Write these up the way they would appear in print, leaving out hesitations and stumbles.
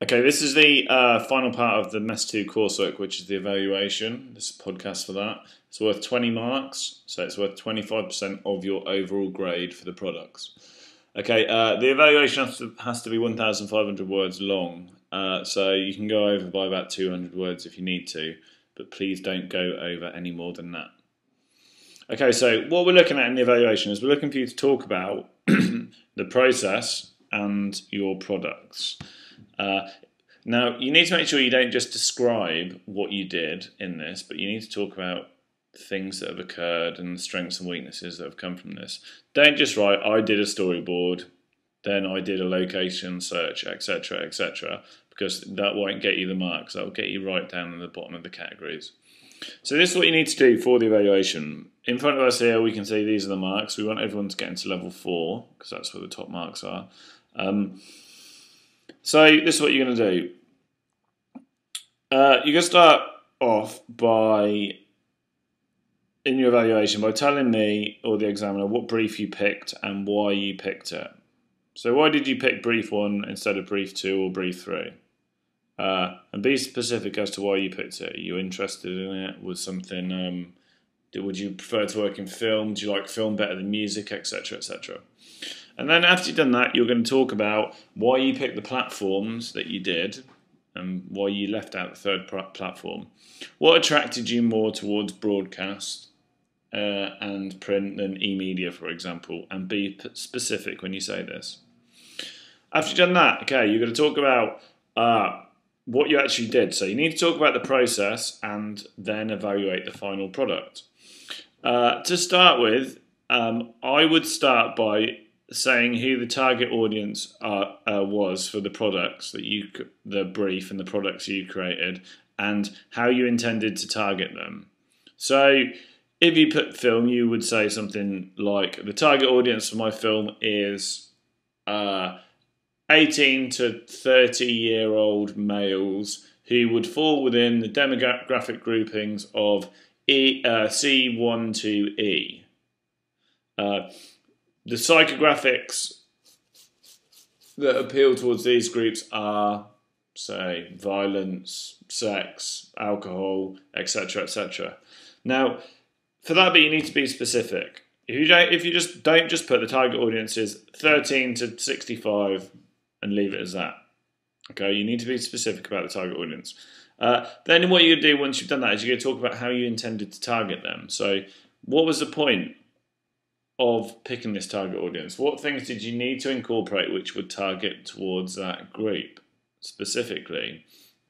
Okay, this is the final part of the MEST2 coursework, which is the evaluation. This is a podcast for that. It's worth 20 marks, so it's worth 25% of your overall grade for the products. Okay, the evaluation has to be 1,500 words long, so you can go over by about 200 words if you need to, but please don't go over any more than that. Okay, so what we're looking at in the evaluation is we're looking for you to talk about the process and your products. Now, you need to make sure you don't just describe what you did in this, but you need to talk about things that have occurred and the strengths and weaknesses that have come from this. Don't just write, I did a storyboard, then I did a location search, etc., etc., because that won't get you the marks. That will get you right down in the bottom of the categories. So this is what you need to do for the evaluation. In front of us here, we can see these are the marks. We want everyone to get into level 4, because that's where the top marks are. So this is what you're going to do. You're going to start off by, in your evaluation, by telling me or the examiner what brief you picked and why you picked it. So why did you pick brief 1 instead of brief 2 or brief 3? And be specific as to why you picked it. Are you interested in it? Was something, would you prefer to work in film? Do you like film better than music, etc., etc.? And then after you've done that, you're going to talk about why you picked the platforms that you did and why you left out the third platform. What attracted you more towards broadcast and print than e-media, for example, and be specific when you say this. After you've done that, okay, you're going to talk about what you actually did. So you need to talk about the process and then evaluate the final product. To start with, I would start by saying who the target audience was for the products that the brief and the products you created, and how you intended to target them. So if you put film, you would say something like, the target audience for my film is 18 to 30-year-old males who would fall within the demographic groupings of C1 to E. The psychographics that appeal towards these groups are, say, violence, sex, alcohol, etc., etc. Now, for that bit, you need to be specific. If you just don't just put the target audience is 13 to 65 and leave it as that. Okay, you need to be specific about the target audience. Then what you're going to do once you've done that is you're going to talk about how you intended to target them. So, what was the point of picking this target audience? What things did you need to incorporate which would target towards that group specifically?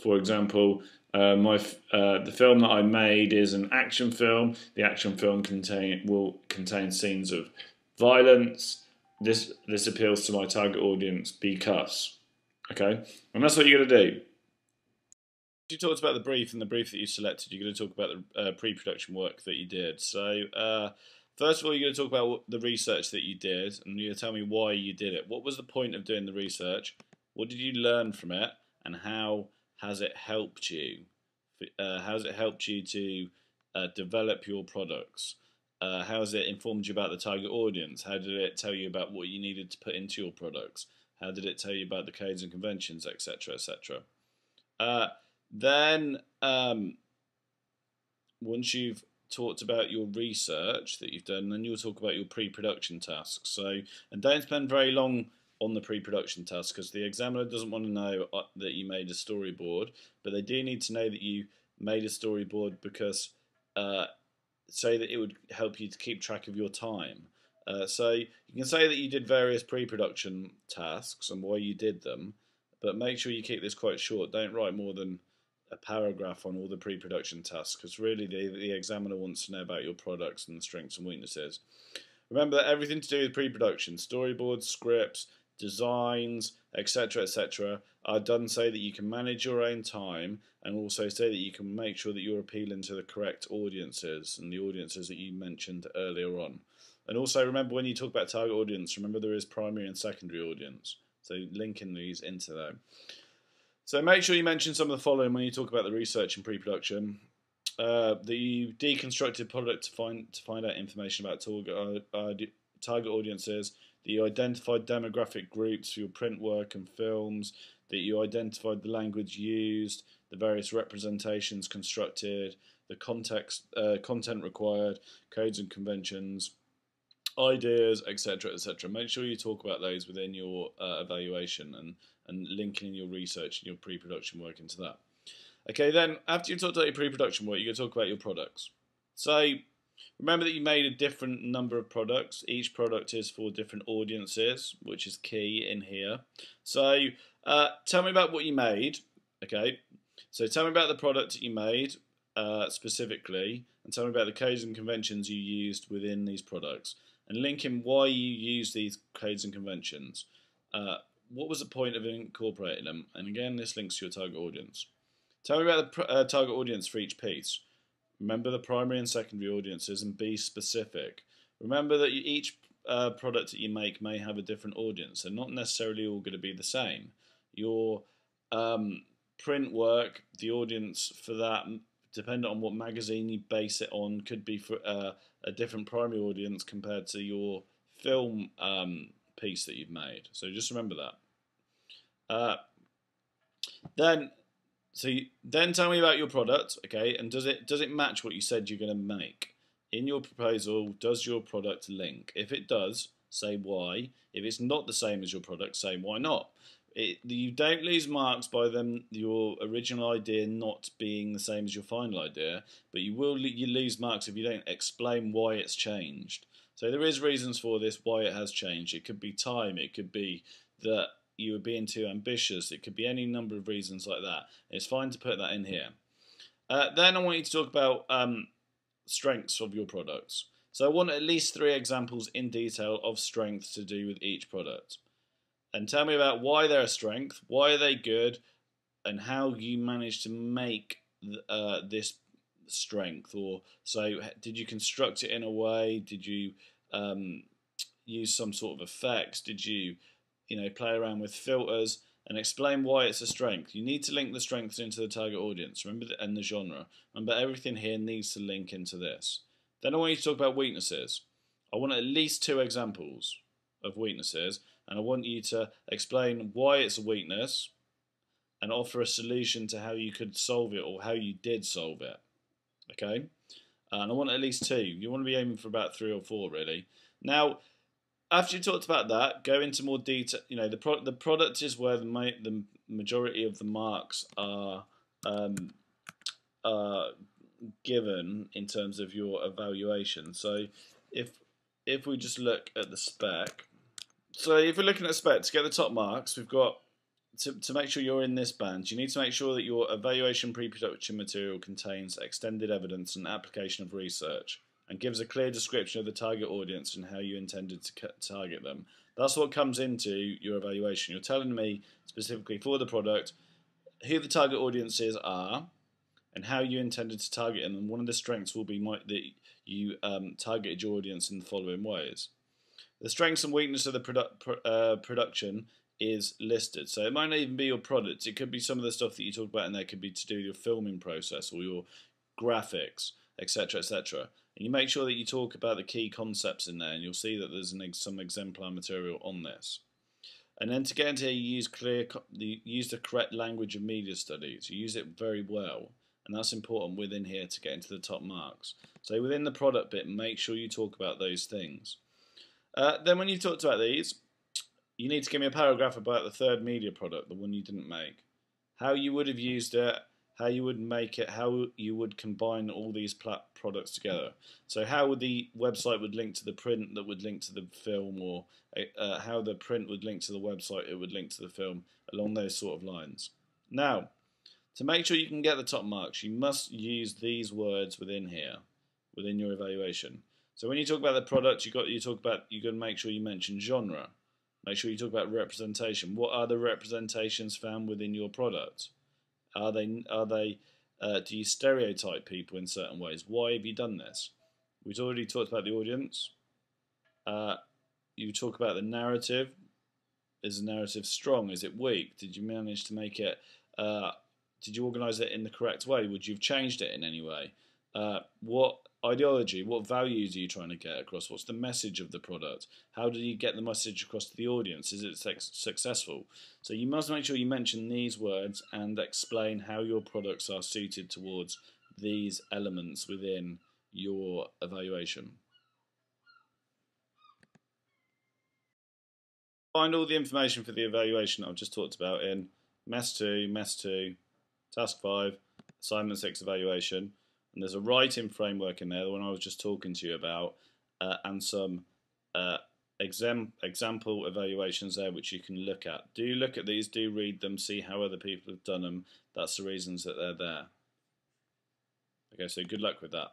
For example, the film that I made is an action film. The action film will contain scenes of violence. This appeals to my target audience because, okay, and that's what you're going to do. You talked about the brief and the brief that you selected. You're going to talk about the pre-production work that you did. So first of all, you're going to talk about the research that you did, and you're going to tell me why you did it. What was the point of doing the research? What did you learn from it, and how has it helped you? How has it helped you to develop your products? How has it informed you about the target audience? How did it tell you about what you needed to put into your products? How did it tell you about the codes and conventions, etc., etc.? Then, once you've talked about your research that you've done, then you'll talk about your pre-production tasks. So, and don't spend very long on the pre-production tasks, because the examiner doesn't want to know that you made a storyboard, but they do need to know that you made a storyboard because say that it would help you to keep track of your time. So you can say that you did various pre-production tasks and why you did them, but make sure you keep this quite short. Don't write more than a paragraph on all the pre-production tasks, because really the examiner wants to know about your products and the strengths and weaknesses. Remember that everything to do with pre-production, storyboards, scripts, designs, etc., etc., are done so that you can manage your own time, and also so that you can make sure that you're appealing to the correct audiences and the audiences that you mentioned earlier on. And also remember, when you talk about target audience, remember there is primary and secondary audience. So linking these into them. So make sure you mention some of the following when you talk about the research and pre-production. That you deconstructed product to find out information about target audiences. That you identified demographic groups for your print work and films. that you identified the language used, the various representations constructed, the content required, codes and conventions, ideas, etc., etc. Make sure you talk about those within your evaluation and linking your research and your pre-production work into that. Okay, then after you talk about your pre-production work, you're going to talk about your products. So remember that you made a different number of products. Each product is for different audiences, which is key in here. So tell me about what you made. Okay, so tell me about the product that you made specifically, and tell me about the codes and conventions you used within these products, and link in why you use these codes and conventions. What was the point of incorporating them? And again, this links to your target audience. Tell me about the target audience for each piece. Remember the primary and secondary audiences, and be specific. Remember that each product that you make may have a different audience. They're not necessarily all going to be the same. Your print work, the audience for that, depending on what magazine you base it on, could be for a different primary audience compared to your film piece that you've made. So just remember that. Then tell me about your product, okay? And does it match what you said you're going to make? In your proposal, does your product link? If it does, say why. If it's not the same as your product, say why not. You don't lose marks by your original idea not being the same as your final idea, but you lose marks if you don't explain why it's changed. So there is reasons for this, why it has changed. It could be time, it could be that you were being too ambitious, it could be any number of reasons like that. It's fine to put that in here. Then I want you to talk about strengths of your products. So I want at least 3 examples in detail of strengths to do with each product. And tell me about why they're a strength, why are they good, and how you managed to make this strength. Or so, did you construct it in a way? Did you use some sort of effects? Did you play around with filters? And explain why it's a strength. You need to link the strengths into the target audience. Remember, and the genre. Remember, everything here needs to link into this. Then I want you to talk about weaknesses. I want at least 2 examples of weaknesses, and I want you to explain why it's a weakness and offer a solution to how you could solve it or how you did solve it. Okay? And I want at least 2. You want to be aiming for about 3 or 4, really. Now, after you talked about that, go into more detail. The product is where the majority of the marks are given in terms of your evaluation. So if we just look at the spec, so if we're looking at the spec, to get the top marks, we've got to make sure you're in this band. You need to make sure that your evaluation pre-production material contains extended evidence and application of research, and gives a clear description of the target audience and how you intended to target them. That's what comes into your evaluation. You're telling me specifically for the product who the target audiences are and how you intended to target them. And one of the strengths will be that you targeted your audience in the following ways. The strengths and weakness of the production is listed. So it might not even be your product. It could be some of the stuff that you talk about, and there could be to do with your filming process or your graphics, etc., etc. And you make sure that you talk about the key concepts in there, and you'll see that there's some exemplar material on this. And then to get into here, you use the correct language of media studies. You use it very well, and that's important within here to get into the top marks. So within the product bit, make sure you talk about those things. Then when you've talked about these, you need to give me a paragraph about the third media product, the one you didn't make. How you would have used it, how you would make it, how you would combine all these products together. So how the website would link to the print that would link to the film, or how the print would link to the website, it would link to the film, along those sort of lines. Now, to make sure you can get the top marks, you must use these words within here, within your evaluation. So when you talk about the product, you've got to make sure you mention genre. Make sure you talk about representation. What are the representations found within your product? Do you stereotype people in certain ways? Why have you done this? We've already talked about the audience. You talk about the narrative. Is the narrative strong? Is it weak? Did you manage to make it? Did you organise it in the correct way? Would you have changed it in any way? What ideology? What values are you trying to get across? What's the message of the product? How do you get the message across to the audience? Is it successful? So you must make sure you mention these words and explain how your products are suited towards these elements within your evaluation. Find all the information for the evaluation that I've just talked about in MEST 2, Task 5, Assignment 6 evaluation. And there's a writing framework in there, the one I was just talking to you about, and some example evaluations there which you can look at. Do look at these, do read them, see how other people have done them. That's the reasons that they're there. Okay, so good luck with that.